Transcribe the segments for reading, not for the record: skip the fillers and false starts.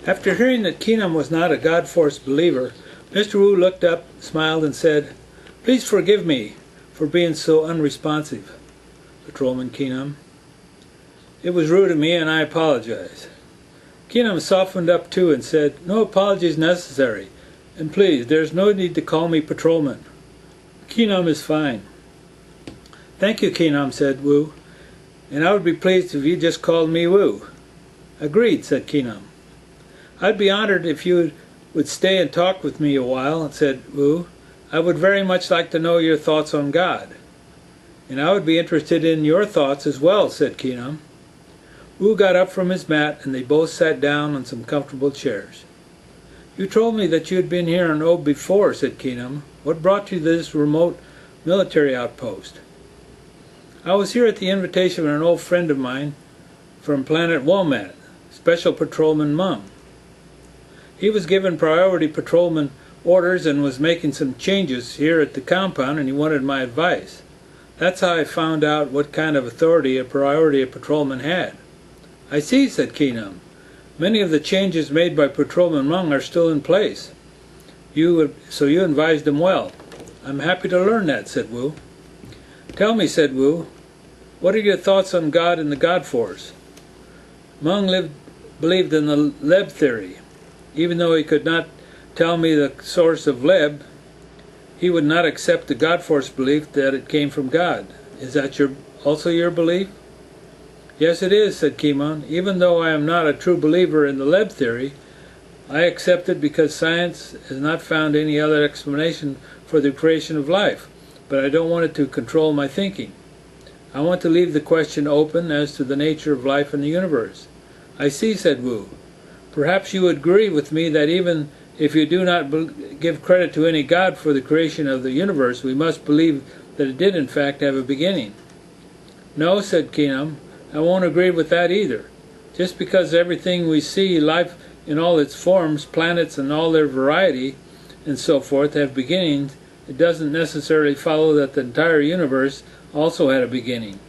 After hearing that Kenom was not a God-force believer, Mr. Wu looked up, smiled, and said, "Please forgive me for being so unresponsive, Patrolman Kenom. It was rude of me and I apologize." Kenom softened up too and said, "No apologies necessary, and please, there's no need to call me Patrolman. Kenom is fine." "Thank you, Kenom," said Wu, "and I would be pleased if you just called me Wu." "Agreed," said Kenom. "I'd be honored if you would stay and talk with me a while," said Wu. "I would very much like to know your thoughts on God." "And I would be interested in your thoughts as well," said Kenom. Wu got up from his mat and they both sat down on some comfortable chairs. "You told me that you had been here on Ob before," said Kenom. "What brought you to this remote military outpost?" "I was here at the invitation of an old friend of mine from planet Womat, Special Patrolman Mung. He was given priority patrolman orders and was making some changes here at the compound, and he wanted my advice. That's how I found out what kind of authority a priority patrolman had." "I see," said Kenom. "Many of the changes made by Patrolman Mung are still in place. So you advised him well." "I'm happy to learn that," said Wu. "Tell me," said Wu, "what are your thoughts on God and the God Force?" Mung believed in the Leb theory. Even though he could not tell me the source of Leb, he would not accept the God Force belief that it came from God. Is that also your belief?" "Yes, it is," said Kenon. "Even though I am not a true believer in the Leb theory, I accept it because science has not found any other explanation for the creation of life, but I don't want it to control my thinking. I want to leave the question open as to the nature of life in the universe." "I see," said Wu. "Perhaps you would agree with me that even if you do not give credit to any God for the creation of the universe, we must believe that it did in fact have a beginning." "No," said Kenom, "I won't agree with that either. Just because everything we see, life in all its forms, planets and all their variety, and so forth, have beginnings, it doesn't necessarily follow that the entire universe also had a beginning."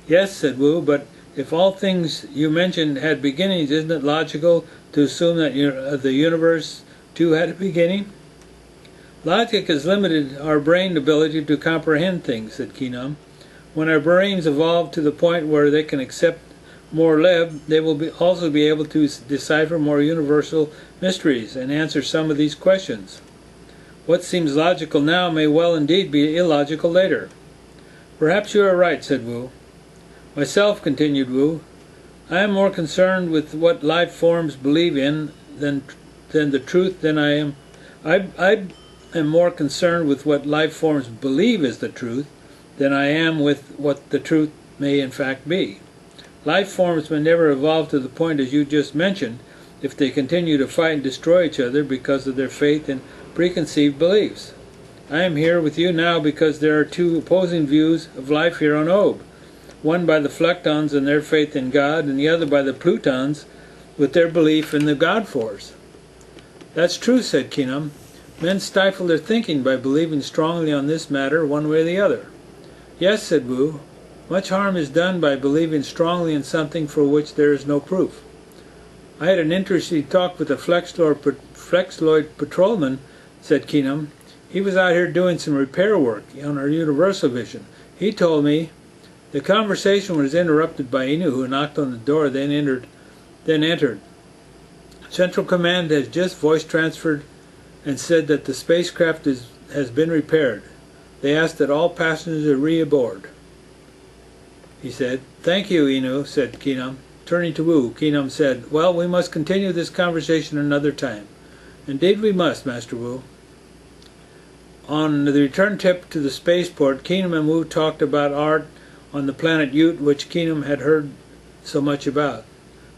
"Yes," said Wu, "but if all things you mentioned had beginnings, isn't it logical to assume that the universe too had a beginning?" "Logic has limited our brain ability to comprehend things," said Kenom. "When our brains evolve to the point where they can accept more Leb, they will also be able to decipher more universal mysteries and answer some of these questions. What seems logical now may well indeed be illogical later." "Perhaps you are right," said Wu. "Myself," continued Wu, "I am more concerned with what life forms believe in than the truth than I am. I am more concerned with what life forms believe is the truth than I am with what the truth may in fact be. Life forms may never evolve to the point as you just mentioned if they continue to fight and destroy each other because of their faith and preconceived beliefs. I am here with you now because there are two opposing views of life here on Ob. One by the Flextons and their faith in God, and the other by the Plutons with their belief in the God Force." "That's true," said Kenom. "Men stifle their thinking by believing strongly on this matter one way or the other." "Yes," said Wu. "Much harm is done by believing strongly in something for which there is no proof. I had an interesting talk with a Flexloid patrolman," said Kenom. "He was out here doing some repair work on our universal vision. He told me—" The conversation was interrupted by Enew, who knocked on the door, then entered. "Central Command has just voice transferred and said that the spacecraft has been repaired. They ask that all passengers are re-aboard," he said. "Thank you, Enew," said Kenom. Turning to Wu, Kenom said, "Well, we must continue this conversation another time." "Indeed we must, Master Wu." On the return trip to the spaceport, Kenom and Wu talked about art on the planet Ute, which Kenom had heard so much about.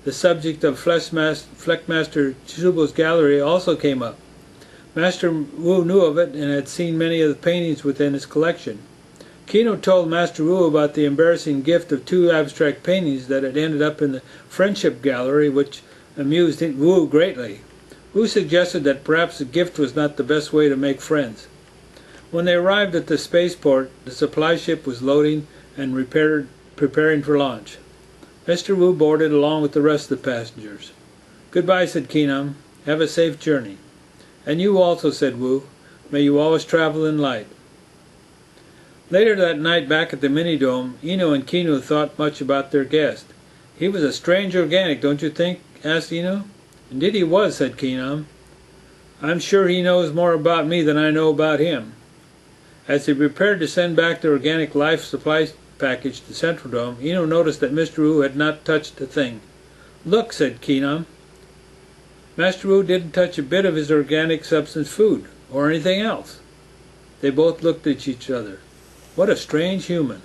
The subject of Fleckmaster Chubo's gallery also came up. Master Wu knew of it and had seen many of the paintings within his collection. Kenom told Master Wu about the embarrassing gift of two abstract paintings that had ended up in the Friendship Gallery, which amused Wu greatly. Wu suggested that perhaps the gift was not the best way to make friends. When they arrived at the spaceport, the supply ship was loading and preparing for launch. Mr. Wu boarded along with the rest of the passengers. Goodbye, said Kenom. Have a safe journey. And you also, said Wu. May you always travel in light. Later that night back at the mini-dome, Enew and Kenom thought much about their guest. He was a strange organic, don't you think? Asked Enew. Indeed he was, said Kenom. I'm sure he knows more about me than I know about him. As he prepared to send back the organic life supply package to Central Dome, Enew noticed that Mr. Wu had not touched a thing. Look, said Kenom. Master Wu didn't touch a bit of his organic substance food, or anything else. They both looked at each other. What a strange human.